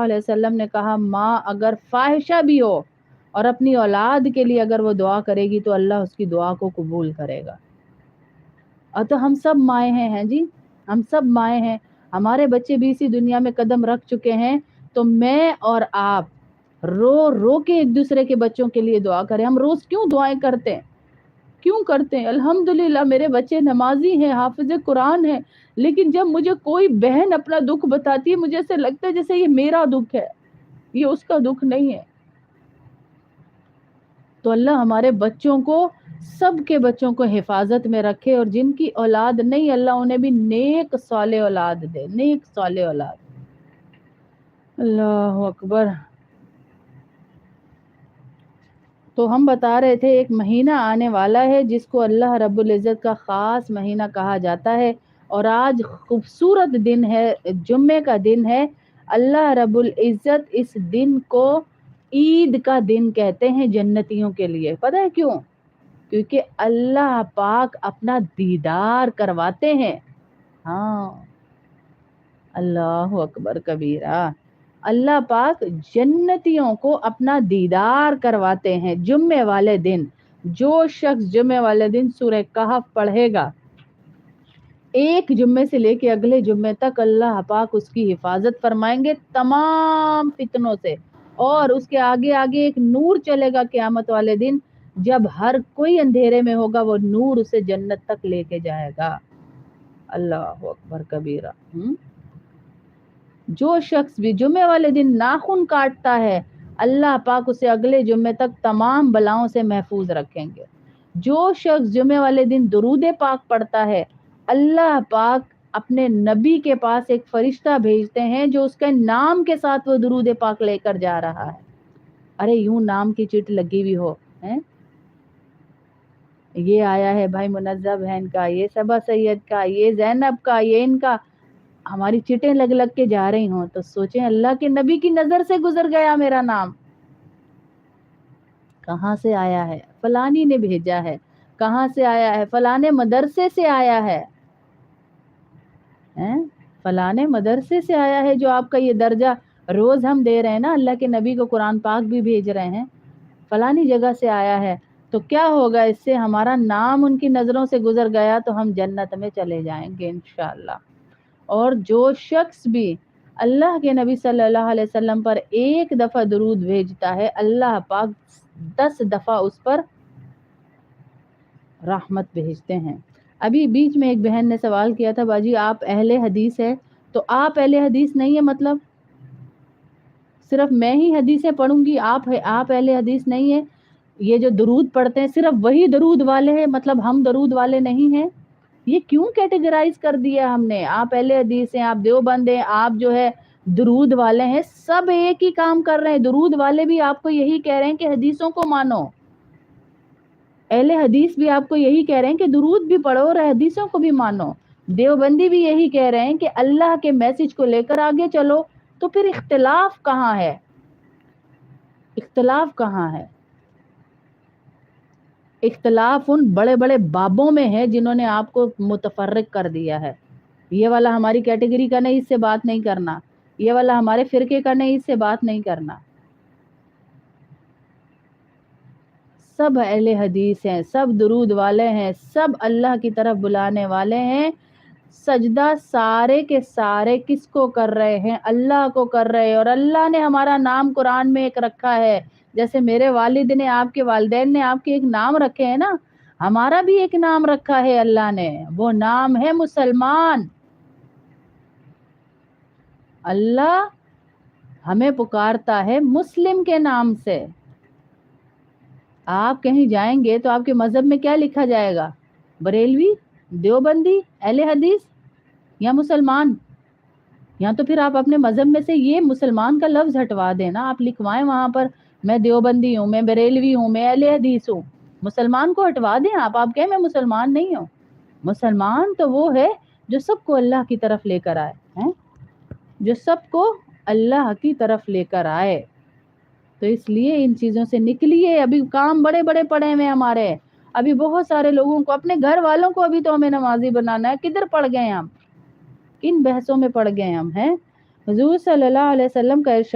علیہ وسلم نے کہا ماں اگر فاحشہ بھی ہو اور اپنی اولاد کے لیے اگر وہ دعا کرے گی تو اللہ اس کی دعا کو قبول کرے گا. اور تو ہم سب مائیں ہیں جی، ہم سب مائیں ہیں، ہمارے بچے بھی اسی دنیا میں قدم رکھ چکے ہیں، تو میں اور آپ رو رو کے ایک دوسرے کے بچوں کے لیے دعا کریں. ہم روز کیوں دعائیں کرتے ہیں؟ کیوں کرتے ہیں؟ الحمدللہ میرے بچے نمازی ہیں، حافظ قرآن ہیں، لیکن جب مجھے کوئی بہن اپنا دکھ بتاتی ہے مجھے ایسے لگتا ہے جیسے یہ میرا دکھ ہے، یہ اس کا دکھ نہیں ہے. تو اللہ ہمارے بچوں کو، سب کے بچوں کو حفاظت میں رکھے، اور جن کی اولاد نہیں اللہ انہیں بھی نیک صالح اولاد دے، نیک صالح اولاد. اللہ اکبر. تو ہم بتا رہے تھے ایک مہینہ آنے والا ہے جس کو اللہ رب العزت کا خاص مہینہ کہا جاتا ہے، اور آج خوبصورت دن ہے، جمعے کا دن ہے. اللہ رب العزت اس دن کو عید کا دن کہتے ہیں جنتیوں کے لیے. پتہ ہے کیوں؟ کیونکہ اللہ پاک اپنا دیدار کرواتے ہیں. ہاں، اللہ اکبر کبیرہ. اللہ پاک جنتیوں کو اپنا دیدار کرواتے ہیں جمعے والے دن. جو شخص جمعے والے دن سورہ کہف پڑھے گا، ایک جمعے سے لے کے اگلے جمعے تک اللہ پاک اس کی حفاظت فرمائیں گے تمام فتنوں سے، اور اس کے آگے آگے ایک نور چلے گا قیامت والے دن، جب ہر کوئی اندھیرے میں ہوگا وہ نور اسے جنت تک لے کے جائے گا. اللہ اکبر کبیرہ. جو شخص بھی جمعے والے دن ناخن کاٹتا ہے اللہ پاک اسے اگلے جمعے تک تمام بلاؤں سے محفوظ رکھیں گے. جو شخص جمعے والے دن درود پاک پڑھتا ہے اللہ پاک اپنے نبی کے پاس ایک فرشتہ بھیجتے ہیں جو اس کے نام کے ساتھ وہ درود پاک لے کر جا رہا ہے. ارے یوں نام کی چٹ لگی ہوئی ہو، یہ آیا ہے بھائی منزہ بہن کا، یہ صبا سید کا، یہ زینب کا، یہ ان کا، ہماری چٹیں لگ لگ کے جا رہی ہوں تو سوچیں اللہ کے نبی کی نظر سے گزر گیا میرا نام. کہاں سے آیا ہے؟ فلانی نے بھیجا ہے. کہاں سے آیا ہے؟ فلانے مدرسے سے آیا ہے. فلانے مدرسے سے آیا ہے جو آپ کا یہ درجہ روز ہم دے رہے ہیں نا، اللہ کے نبی کو قرآن پاک بھی بھیج رہے ہیں. فلانی جگہ سے آیا ہے، تو کیا ہوگا اس سے؟ ہمارا نام ان کی نظروں سے گزر گیا تو ہم جنت میں چلے جائیں گے انشاءاللہ. اور جو شخص بھی اللہ کے نبی صلی اللہ علیہ وسلم پر ایک دفعہ درود بھیجتا ہے اللہ پاک 10 دفعہ اس پر رحمت بھیجتے ہیں. ابھی بیچ میں ایک بہن نے سوال کیا تھا باجی آپ اہل حدیث ہے، تو آپ اہل حدیث نہیں ہے مطلب صرف میں ہی حدیثیں پڑھوں گی، آپ اہل حدیث نہیں ہے؟ یہ جو درود پڑھتے ہیں صرف وہی درود والے ہیں، مطلب ہم درود والے نہیں ہیں؟ یہ کیوں کیٹیگرائز کر دیا ہم نے؟ آپ اہل حدیث ہیں، آپ دیوبند ہیں، آپ جو ہے درود والے ہیں، سب ایک ہی کام کر رہے ہیں. درود والے بھی آپ کو یہی کہہ رہے ہیں کہ حدیثوں کو مانو، اہل حدیث بھی آپ کو یہی کہہ رہے ہیں کہ درود بھی پڑھو اور حدیثوں کو بھی مانو. دیوبندی بھی یہی کہہ رہے ہیں کہ اللہ کے میسج کو لے کر آگے چلو. تو پھر اختلاف کہاں ہے؟ اختلاف کہاں ہے؟ اختلاف ان بڑے بڑے بابوں میں ہے جنہوں نے آپ کو متفرق کر دیا ہے. یہ والا ہماری کیٹیگری کا نہیں، اس سے بات نہیں کرنا. یہ والا ہمارے فرقے کا نہیں، اس سے بات نہیں کرنا. سب اہل حدیث ہیں، سب درود والے ہیں، سب اللہ کی طرف بلانے والے ہیں. سجدہ سارے کے سارے کس کو کر رہے ہیں؟ اللہ کو کر رہے ہیں. اور اللہ نے ہمارا نام قرآن میں ایک رکھا ہے، جیسے میرے والد نے، آپ کے والدین نے آپ کے ایک نام رکھے ہیں نا، ہمارا بھی ایک نام رکھا ہے اللہ نے، وہ نام ہے مسلمان. اللہ ہمیں پکارتا ہے مسلم کے نام سے. آپ کہیں جائیں گے تو آپ کے مذہب میں کیا لکھا جائے گا؟ بریلوی، دیوبندی، اہل حدیث یا مسلمان؟ یا تو پھر آپ اپنے مذہب میں سے یہ مسلمان کا لفظ ہٹوا دینا، آپ لکھوائیں وہاں پر میں دیوبندی ہوں، میں بریلوی ہوں، میں اہل حدیث ہوں. مسلمان کو ہٹوا دیں آپ کہیں میں مسلمان نہیں ہوں. مسلمان تو وہ ہے جو سب کو اللہ کی طرف لے کر آئے، جو سب کو اللہ کی طرف لے کر آئے. تو اس لیے ان چیزوں سے نکلیے. ابھی کام بڑے بڑے پڑے ہوئے ہمارے، ابھی بہت سارے لوگوں کو، اپنے گھر والوں کو ابھی تو ہمیں نمازی بنانا ہے. کدھر پڑ گئے ہم؟ کن بحثوں میں پڑ گئے ہم ہیں؟ حضور صلی اللہ علیہ وسلم کا ارشاد